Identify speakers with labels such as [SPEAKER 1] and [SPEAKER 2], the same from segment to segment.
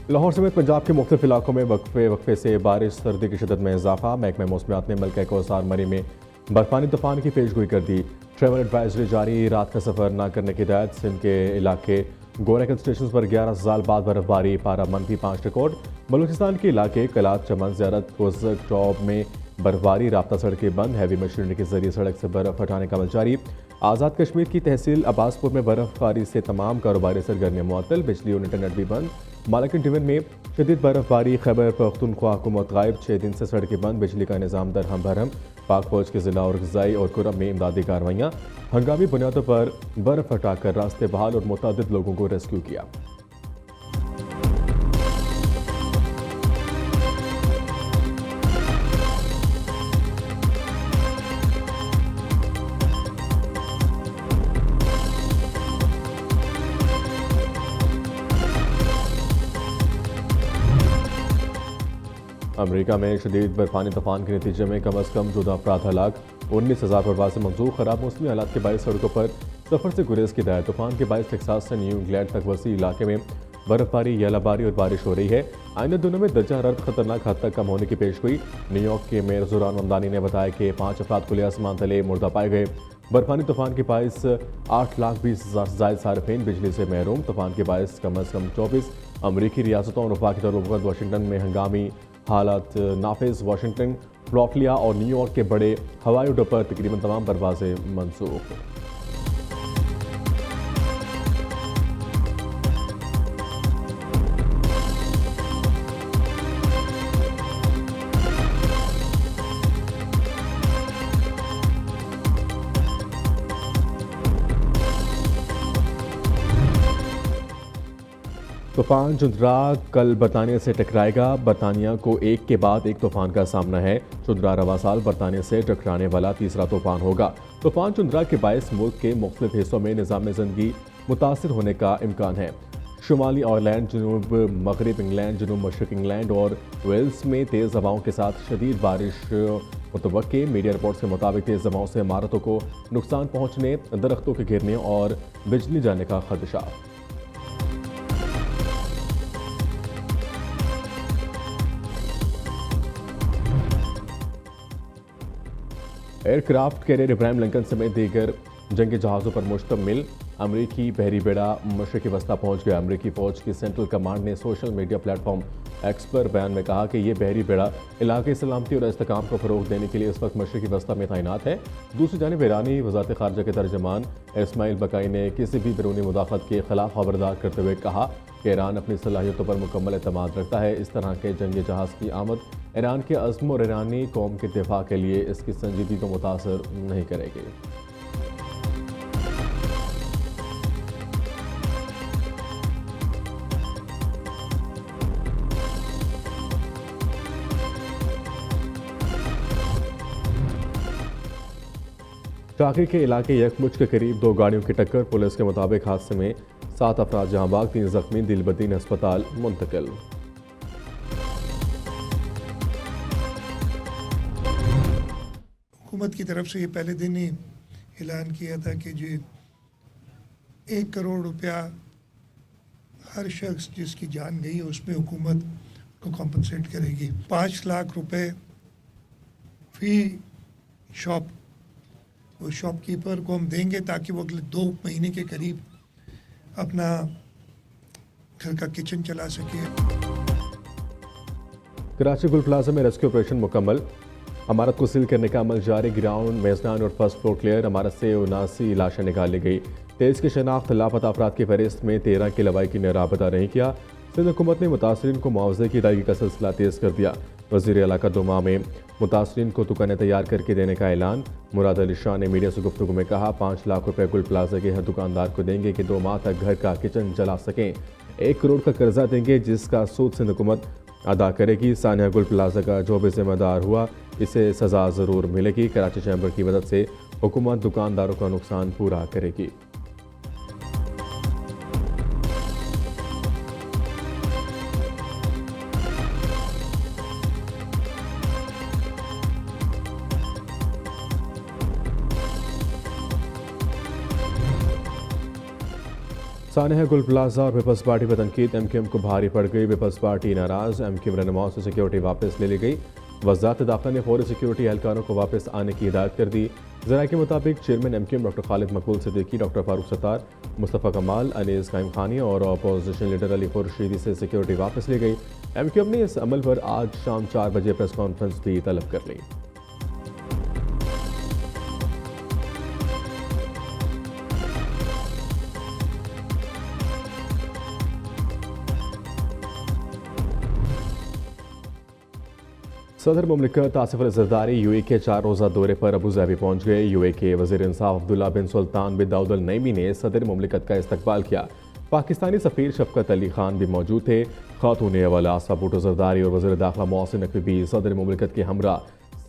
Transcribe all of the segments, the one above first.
[SPEAKER 1] लाहौर समेत पंजाब के मुख्तलिफ इलाकों में वक्फे वक्फे से बारिश, सर्दी की शिदत में इजाफा। महकमा मौसमियात ने मलका कौसार मरी में बर्फानी तूफान की पेशगोई कर दी। ट्रैवल एडवाइजरी जारी, रात का सफर न करने की हिदायत। सिंध के इलाके गोरखल स्टेशन पर 11 साल बाद बर्फबारी, पारा -5 रिकॉर्ड। बलूचिस्तान के इलाके कलात, चमन, ज़ियारत, कोसक, टॉप में बर्फबारी, राब्ता सड़कें बंद। हैवी मशीनरी के जरिए सड़क से बर्फ हटाने का अमल जारी। आज़ाद कश्मीर की तहसील अब्बासपुर में बर्फबारी से तमाम कारोबारी सरगर्मियां मुअत्तल, बिजली और इंटरनेट भी बंद। मालाकन डिवन में शदीद बर्फबारी, खैबर पख्तूनख्वा हुकूमत गायब, 6 दिन से सड़कें बंद, बिजली का निज़ाम दरहम भरहम। पाक फौज के जिला और गजाई और कुरब में इमदादी कार्रवाइयाँ। हंगामी बुनियादों पर बर्फ हटाकर रास्ते बहाल और मुतअद्दिद लोगों को रेस्क्यू किया। अमेरिका में शदीद बर्फानी तूफान के नतीजे में कम अज़ कम 14 अफराद हलाक, 19,000 प्रवासी मंसूख। खराब मौसमी हालात के बायस सड़कों पर सफर से गुरेज की हिदायत। तूफान के बायस टेक्सास से न्यू इंग्लैंड तक वसी इलाके में बर्फबारी, यालाबारी और बारिश हो रही है। आइंदा दिनों में दर्जा हरारत खतरनाक हद तक कम होने की पेश हुई। न्यूयॉर्क के मेयर जुरान ममदानी ने बताया कि 5 अफराद खुले आसमान तले मुर्दा पाए गए। बर्फानी तूफान के बायस 8,20,000 से जायद सार्फिन बिजली से महरूम। तूफान के बायस कम अज़ कम 24 अमरीकी रियासतों और वफाकी तौर वाशिंगटन में हंगामी हालात नाफिज। वाशिंगटन, फ्लोरिडा और न्यूयॉर्क के बड़े हवाई अड्डों पर तकरीबन तमाम परवाजें मनसूख। तूफान चुंद्रा कल बरतानिया से टकराएगा। बरतानिया को एक के बाद एक तूफान का सामना है। चुंद्रा रवा साल बरतानिया से टकराने वाला तीसरा तूफान होगा। तूफान चुंद्रा के बायस मुल्क के मुख्तलिफ हिस्सों में निज़ाम ज़िंदगी मुतासिर होने का इम्कान है। शुमाली आयरलैंड, जनूब मगरब इंग्लैंड, जनूब मशरक इंग्लैंड और वेल्स में तेज़ हवाओं के साथ शदीद बारिश मुतवक्के। मीडिया रिपोर्ट्स के मुताबिक तेज़ हवाओं से इमारतों को नुकसान पहुँचने, दरख्तों के गिरने और बिजली जाने का खदशा। एयरक्राफ्ट कैरियर इब्राहिम लिंकन समेत दीगर जंगी जहाज़ों पर मुश्तमिल अमरीकी बहरी बेड़ा मशरक़ी वस्ता पहुंच गया। अमरीकी फ़ौज की सेंट्रल कमांड ने सोशल मीडिया प्लेटफॉर्म एक्स पर बयान में कहा कि यह बहरी बेड़ा इलाके सलामती और इस्तेकाम को फ़रोग़ देने के लिए इस वक्त मशरक़ी वस्ता में तैनात है। दूसरी जानिब ईरानी वज़ारत ख़ारजा के तर्जमान इस्माइल बकाई ने किसी भी बैरूनी मुदाख़लत के ख़िलाफ़ खबरदार करते हुए कहा कि ईरान अपनी सलाहियतों पर मुकम्मल एतमाद रखता है। इस तरह के जंगी जहाज़ की आमद ईरान के अज़्म और ईरानी कौम के दिफा के लिए इसकी संजीदगी को मुतासर नहीं करेगी। टाकरी के इलाके यकमुच के करीब 2 गाड़ियों की टक्कर। पुलिस के मुताबिक हादसे में 7 अफराद जहां बाग, 3 जख्मी, दिलबदीन अस्पताल मुंतकिल।
[SPEAKER 2] हुकूमत की तरफ से ये पहले दिन ही ऐलान किया था कि जी 1 करोड़ रुपया हर शख्स जिसकी जान गई उसमें हुकूमत को कॉम्पनसेट करेगी। 5 लाख रुपए फी शॉप, वो शॉपकीपर को हम देंगे ताकि वो अगले 2 महीने के करीब अपना घर का किचन चला सके।
[SPEAKER 1] कराची गुल प्लाजा में रेस्क्यू ऑपरेशन मुकम्मल। इमारत को सील करने का अमल जारी। ग्राउंड, मेजबान और फर्स्ट फ्लोर क्लियर। इमारत से 79 लाशें निकाली गई। 23 की शनाख्त। लापता अफराद की फहरिस्त में 13 की लवाई की ने राबता नहीं किया। सिंध हुकूमत ने मुतासरीन को मुआवजे की अदायगी का सिलसिला तेज़ कर दिया। वज़ीर अला का 2 माह में मुतासरीन को दुकानें तैयार करके देने का ऐलान। मुराद अली शाह ने मीडिया से गुफ्तगू में कहा 5 लाख रुपए गुल प्लाजा के हर दुकानदार को देंगे कि 2 माह तक घर का किचन चला सकें। 1 करोड़ का कर्जा देंगे जिसका सूद सिंध हुकूमत अदा करेगी। सानिया गुल प्लाजा का जो भी जिम्मेदार हुआ इसे सज़ा ज़रूर मिलेगी। कराची चैम्बर की मदद से हुकूमत दुकानदारों का नुकसान पूरा करेगी। सानहा गुल प्लाजा और पीपल्स पार्टी पर तनकीद, एमक्यूएम को भारी पड़ गई। पीपल्स पार्टी नाराज, एमक्यूएम रहनुमाओं से सिक्योरिटी वापस ले ली गई। वज़ारत दाखिला ने फौरी सिक्योरिटी एहलकारों को वापस आने की हिदायत कर दी। ज़राए के मुताबिक चेयरमैन एमक्यूएम डॉक्टर खालिद मकबूल सिद्दीकी, डॉक्टर फारूक सत्तार, मुस्तफ़ा कमाल, अनीस कायम खानी और अपोजिशन लीडर अली खुर्शीदी से सिक्योरिटी वापस ली गई। एमक्यूएम ने इस अमल पर आज शाम 4 बजे प्रेस कॉन्फ्रेंस भी तलब कर ली। सदर मुमलिकत आसिफ अली ज़रदारी यूए के 4 रोज़ा दौरे पर अबू धाबी पहुँच गए। यूए के वज़ीर इंसाफ अब्दुल्ला बिन सुल्तान बिन दाऊद अल नईमी ने सदर मुमलिकत का इस्तकबाल किया। पाकिस्तानी सफ़ीर शफ़कत अली खान भी मौजूद थे। खातून अव्वल आसफ़ा भुट्टो ज़रदारी और वज़ीर दाखिला मोहसिन नकवी भी सदर मुमलिकत के हमरा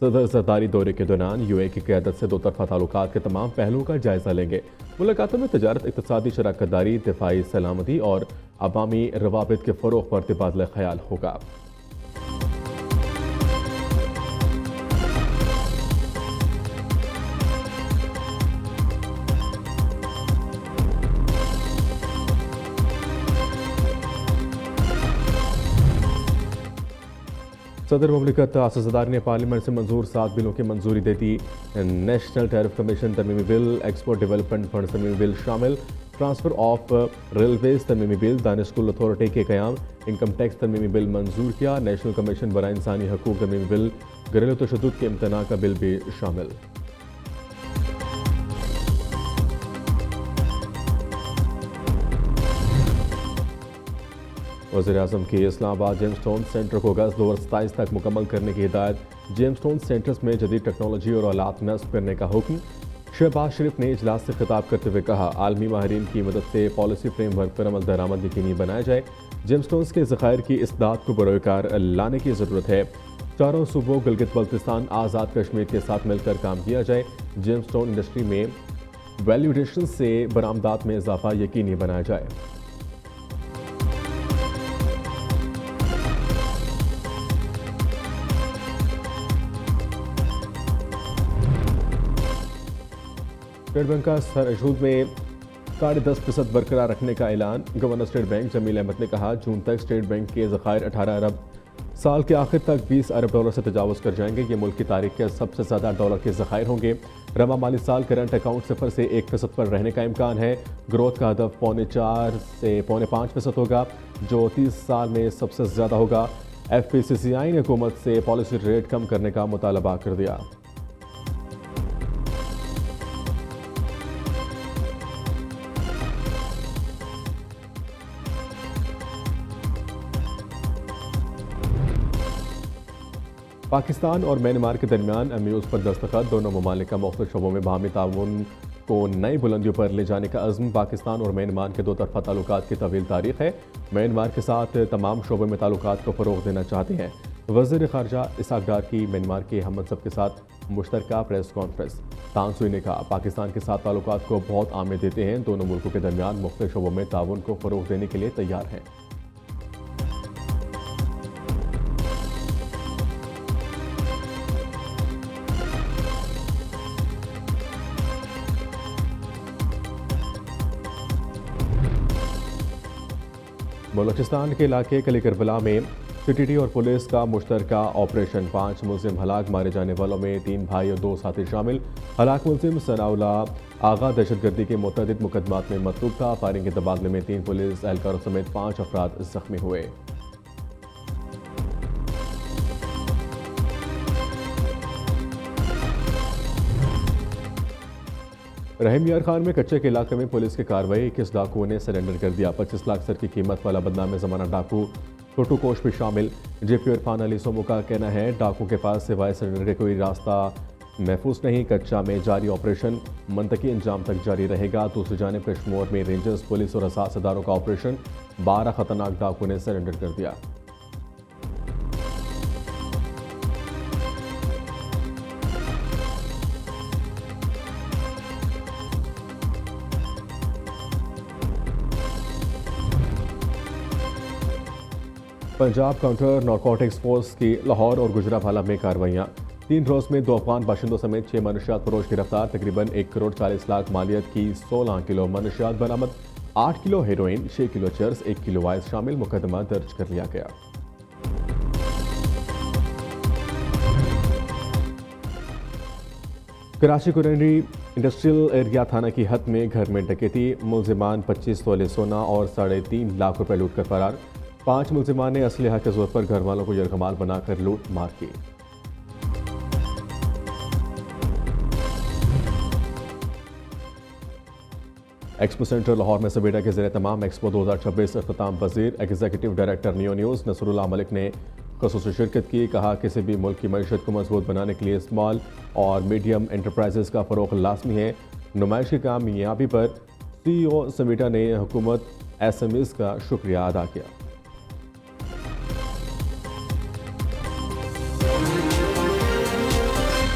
[SPEAKER 1] सदर ज़रदारी दौरे के दौरान यूए की क़यादत से दो तरफ़ा ताल्लुकात के तमाम पहलुओं का जायज़ा लेंगे। मुलाकातों में तजारत, इक़्तिसादी शराकत दारी, दिफ़ाई सलामती और अवामी रवाबित के फ़रोग़ पर तबादला ख़याल होगा। सदर मुमलिकत आसिफ ज़रदारी ने पार्लियामेंट से मंजूर 7 बिलों की मंजूरी दे दी। नेशनल टैरिफ कमीशन तरमीमी बिल, एक्सपोर्ट डेवलपमेंट फंड तरमीमी बिल शामिल, ट्रांसफ़र ऑफ रेलवेज तरमीमी बिल, दानिश स्कूल अथॉरिटी के क़याम, इनकम टैक्स तरमीमी बिल मंजूर किया। नेशनल कमीशन बराए इंसानी हकूक़ तरमीमी बिल, घरेलू तशद्दुद के इम्तना का बिल भी शामिल। वज़ीर-ए-आज़म की इस्लामाबाद जेम्स स्टोन सेंटर को अगस्त 2027 तक मुकम्मल करने की हिदायत। जेम्स स्टोन सेंटर्स में जदीद टेक्नोलॉजी और आलात नस्ब करने का हुक्म। शहबाज शरीफ ने इजलास से खिताब करते हुए कहा, आलमी माहिरीन की मदद से पॉलिसी फ्रेमवर्क पर अमल दरामद यकीनी बनाया जाए। जेम्स स्टोन्स के ज़खायर की इसदाद को बरोकार लाने की ज़रूरत है। चारों सूबों गिलगित बल्तिस्तान, आज़ाद कश्मीर के साथ मिलकर काम किया जाए। जेम्स स्टोन इंडस्ट्री में वैल्यू एडिशन से बरामदात में इजाफा यकीनी बनाया जाए। स्टेट बैंक का सरहूद में 10.5% बरकरार रखने का ऐलान। Governor state bank Jameel Ahmed ने कहा, जून तक स्टेट बैंक के ज़खायर 18 अरब, साल के आखिर तक 20 अरब डॉलर से तजावज़ कर जाएंगे। ये मुल्क की तारीख के सबसे ज़्यादा डॉलर के ज़खायर होंगे। रवा माली साल करंट अकाउंट 0 से 1% पर रहने का इम्कान है। ग्रोथ का हदफ 4.25 से 5.5% होगा, जो 30 साल में सबसे ज़्यादा होगा। FPCCI ने हुकूमत से पॉलिसी रेट कम करने का मुतालबा कर दिया। पाकिस्तान और म्यांमार के दरमियान MOUs पर दस्तखत। दोनों ममालिक का मुख्तलिफ शोबों में बाहमी ताउन को नई बुलंदियों पर ले जाने का अज़्म। पाकिस्तान और म्यांमार के दो तरफा ताल्लुकात की तवील तारीख है। म्यांमार के साथ तमाम शोबों में ताल्लुकात को फ़रोग़ देना चाहते हैं। वज़ीर ख़ारजा इसहाक़ डार की म्यांमार के हम मनसब के साथ मुश्तरका प्रेस कॉन्फ्रेंस। तान सुई ने कहा, पाकिस्तान के साथ ताल्लुकात को बहुत अहमियत देते हैं। दोनों मुल्कों के दरमियान मुख्तलिफ शोबों में ताउन को फ़रोग़ देने के लिए तैयार हैं। बलोचिस्तान के इलाके कली करबला में CTT और पुलिस का मुश्तरका ऑपरेशन। 5 मुलजिम हलाक, मारे जाने वालों में 3 भाई और 2 साथी शामिल। हलाक मुलजिम सनाउल्ला आगा दहशतगर्दी के मुतअद्दिद मुकदमात में मतलूब था। फायरिंग के तबादले में 3 पुलिस एहलकारों समेत 5 अफराद जख्मी हुए। रहीम यार खान में कच्चे के इलाके में पुलिस की कार्रवाई। 21 डाकुओं ने सरेंडर कर दिया। 25 लाख सर की कीमत वाला बदनाम ज़माना डाकू टोटू कोश भी शामिल। JP इरफान अली सोमो का कहना है, डाकू के पास सिवाय सरेंडर के कोई रास्ता महफूज नहीं। कच्चा में जारी ऑपरेशन मंतकी अंजाम तक जारी रहेगा। दूसरी जानिब कश्मीर में रेंजर्स, पुलिस और असास इदारों का ऑपरेशन। 12 खतरनाक डाकू ने सरेंडर कर दिया। पंजाब काउंटर नारकोटिक्स फोर्स की लाहौर और गुजरावाला में कार्रवाइयाँ। 3 रोज़ में 2 अफगान बाशिंदों समेत 6 मनशियात फरोश गिरफ्तार। तकरीबन 1 करोड़ 40 लाख मालियत की 16 किलो मनशियात बरामद। 8 kilo heroin, 6 kilo cheers, 1 kilo ice शामिल मुकदमा दर्ज कर लिया गया। कराची कुरेंडी इंडस्ट्रियल एरिया थाना की हद में घर में डकैती, मुलजिमान 25 तोले सोना और 3.5 लाख रुपए लूट कर फरार। 5 मुलजिमान ने असलहा के जोर पर घर वालों को यरगमाल बनाकर लूट मार की। एक्सपो सेंटर लाहौर में सबेटा के ज़रिए तमाम एक्सपो 2026 अख्ताम पजीर। Executive director Neo News Nasrullah Malik ने खसूसी शिरकत की। कहा किसी भी मुल्क की मईशत को मजबूत बनाने के लिए स्मॉल और मीडियम एंटरप्राइजेस का फ़रोग लाजमी है। नुमाइश की कामयाबी पर CEO सबेटा ने हुकूमत SMEs का शुक्रिया अदा किया।